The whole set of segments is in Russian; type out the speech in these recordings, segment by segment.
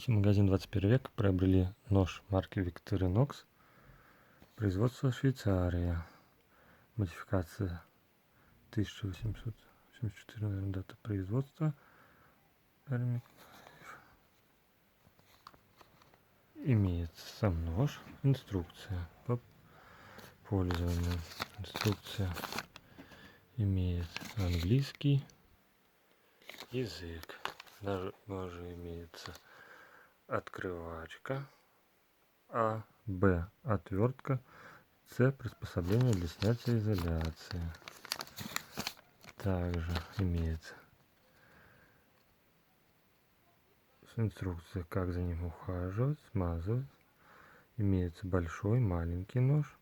Магазин 21 век приобрели нож марки Victorinox, производство Швейцария, модификация 1874, наверное, дата производства. Имеется сам нож, инструкция по пользованию. Инструкция имеет английский язык. На ноже имеется открывачка, А, Б отвертка, С приспособление для снятия изоляции. Также имеется инструкция, как за ним ухаживать, смазывать. Имеется большой, маленький нож,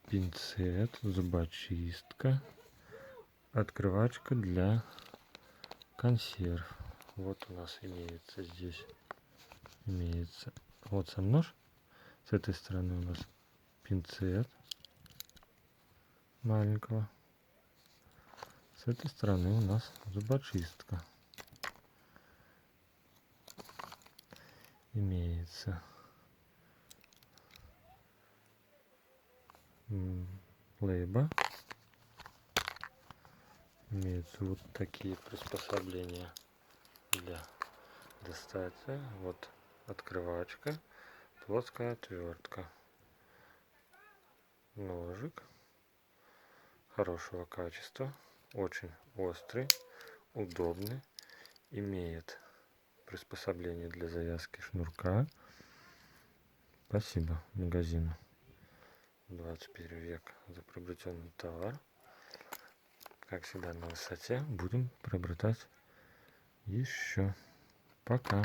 пинцет, зубочистка, открывачка для консерв. Вот у нас имеется здесь, вот сам нож. С этой стороны у нас пинцет маленького. С этой стороны у нас зубочистка. Имеется лейба. Имеются вот такие приспособления для достатия. Вот открывачка, плоская отвертка, ножик хорошего качества, очень острый, удобный, имеет приспособление для завязки шнурка. Спасибо магазину 21 век за приобретенный товар. Как всегда, на высоте. Будем приобретать еще. Пока.